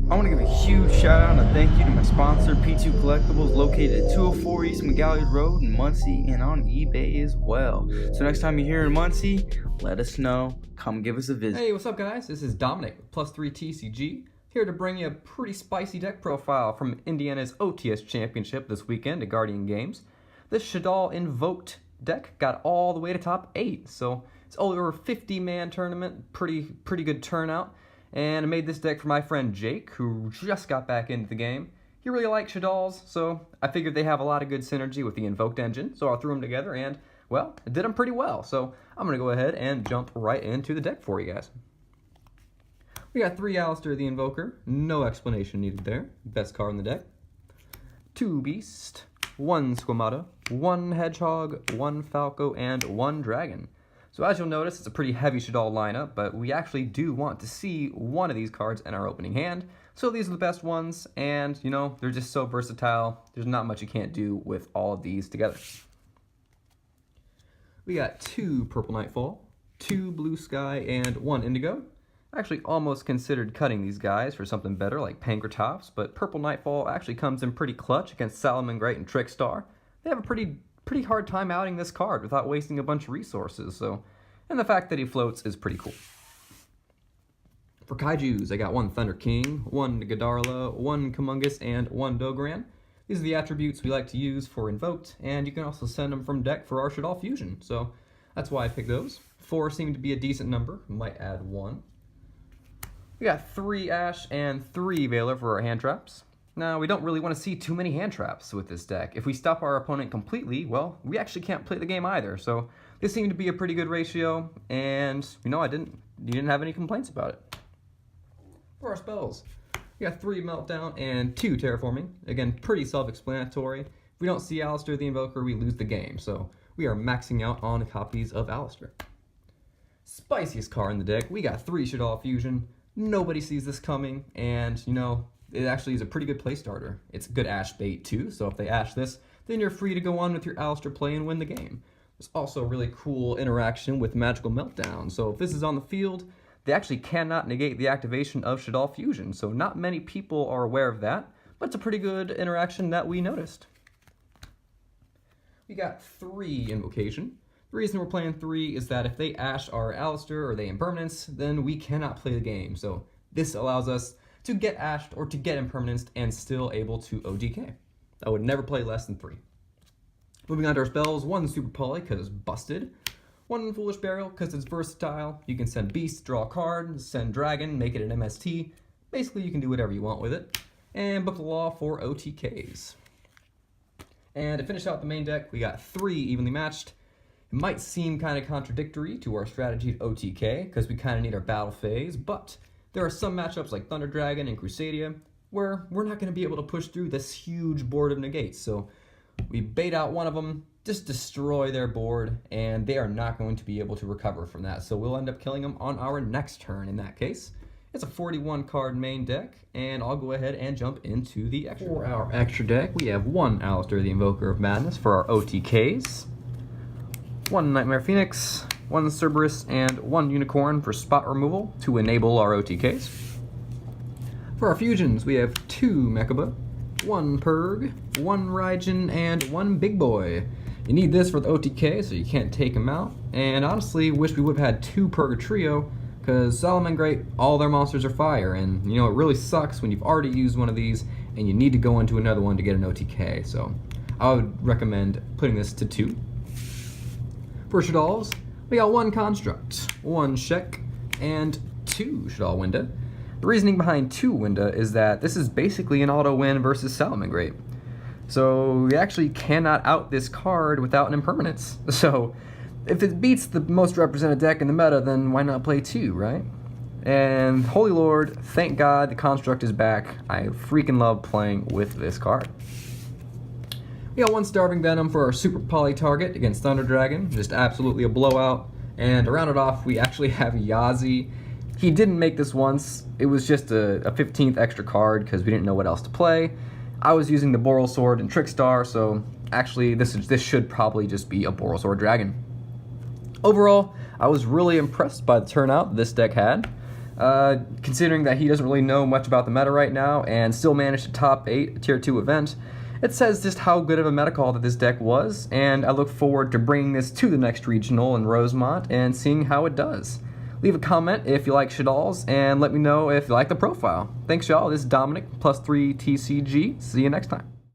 I want to give a huge shout out and a thank you to my sponsor, P2 Collectibles, located at 204 East McGalley Road in Muncie and on eBay as well. So next time you're here in Muncie, let us know. Come give us a visit. Hey, what's up guys? This is Dominic with Plus3 TCG, here to bring you a pretty spicy deck profile from Indiana's OTS Championship this weekend at Guardian Games. This Shaddoll Invoked deck got all the way to top 8, so it's over a 50-man tournament, pretty good turnout. And I made this deck for my friend Jake, who just got back into the game. He really likes Shaddolls, so I figured they have a lot of good synergy with the Invoked engine, so I threw them together and, well, it did them pretty well. So I'm going to go ahead and jump right into the deck for you guys. We got 3 Alistair the Invoker, no explanation needed there, best card in the deck. 2 Beast, 1 Squamata, 1 Hedgehog, 1 Falco, and 1 Dragon. So as you'll notice, it's a pretty heavy Shaddoll lineup, but we actually do want to see one of these cards in our opening hand. So these are the best ones, and you know, they're just so versatile. There's not much you can't do with all of these together. We got 2 Purple Nightfall, 2 Blue Sky, and 1 Indigo. I actually almost considered cutting these guys for something better like Pankratops, but Purple Nightfall actually comes in pretty clutch against Salamangreat and Trickstar. They have a pretty hard time outing this card without wasting a bunch of resources, so, and the fact that he floats is pretty cool. For Kaijus, I got 1 Thunder King, 1 Gadarla, 1 Kumungus, and 1 Dogoran. These are the attributes we like to use for Invoked, and you can also send them from deck for our Shaddoll Fusion, so that's why I picked those. 4 seem to be a decent number, might add 1. We got 3 Ash and 3 Veiler for our hand traps. Now, we don't really want to see too many hand traps with this deck. If we stop our opponent completely, well, we actually can't play the game either. So this seemed to be a pretty good ratio, and you know, you didn't have any complaints about it. For our spells, we got 3 Meltdown and 2 Terraforming. Again, pretty self-explanatory. If we don't see Alistair the Invoker, we lose the game. So we are maxing out on copies of Alistair. Spiciest card in the deck, we got 3 Shaddoll Fusion. Nobody sees this coming, and you know, it actually is a pretty good play starter. It's a good Ash bait too, so if they Ash this, then you're free to go on with your Alistair play and win the game. There's also a really cool interaction with Magical Meltdown, so if this is on the field, they actually cannot negate the activation of Shaddoll Fusion, so not many people are aware of that, but it's a pretty good interaction that we noticed. We got 3 Invocation. The reason we're playing 3 is that if they Ash our Alistair or they Impermanence, then we cannot play the game, so this allows us to get ashed or to get impermanenced and still able to ODK. I would never play less than 3. Moving on to our spells, 1 Super Poly because it's busted, 1 Foolish Burial because it's versatile. You can send Beast, draw a card, send Dragon, make it an MST. Basically, you can do whatever you want with it. And Book of the Law for OTKs. And to finish out the main deck, we got 3 evenly matched. It might seem kind of contradictory to our strategy at OTK because we kind of need our battle phase, but there are some matchups like Thunder Dragon and Crusadia where we're not going to be able to push through this huge board of negates. So we bait out one of them, just destroy their board, and they are not going to be able to recover from that. So we'll end up killing them on our next turn in that case. It's a 41 card main deck, and I'll go ahead and jump into the extra. For our extra deck, we have 1 Alistair the Invoker of Madness for our OTKs, 1 Nightmare Phoenix, 1 Cerberus, and 1 Unicorn for spot removal to enable our OTKs. For our fusions, we have 2 Mechaba, 1 Purg, 1 Raijin, and 1 Big Boy. You need this for the OTK, so you can't take them out. And honestly, wish we would have had 2 Purgatrio, because Salamangreat, all their monsters are fire, and you know, it really sucks when you've already used one of these and you need to go into another one to get an OTK. So I would recommend putting this to 2. For Shaddolls, we got 1 Construct, 1 Shek, and 2 Shaddoll Winda. The reasoning behind 2 Winda is that this is basically an auto win versus Salamangreat. So we actually cannot out this card without an impermanence. So if it beats the most represented deck in the meta, then why not play 2, right? And Holy Lord, thank God the Construct is back. I freaking love playing with this card. We got 1 Starving Venom for our Super Poly target against Thunder Dragon, just absolutely a blowout. And to round it off, we actually have Yazi. He didn't make this once. It was just a 15th extra card because we didn't know what else to play. I was using the Boral Sword and Trickstar, so actually this should probably just be a Boral Sword Dragon. Overall, I was really impressed by the turnout this deck had. Considering that he doesn't really know much about the meta right now and still managed to top 8 a tier 2 event, it says just how good of a meta call that this deck was, and I look forward to bringing this to the next regional in Rosemont and seeing how it does. Leave a comment if you like Shaddolls, and let me know if you like the profile. Thanks y'all, this is Dominic, +3 TCG. See you next time.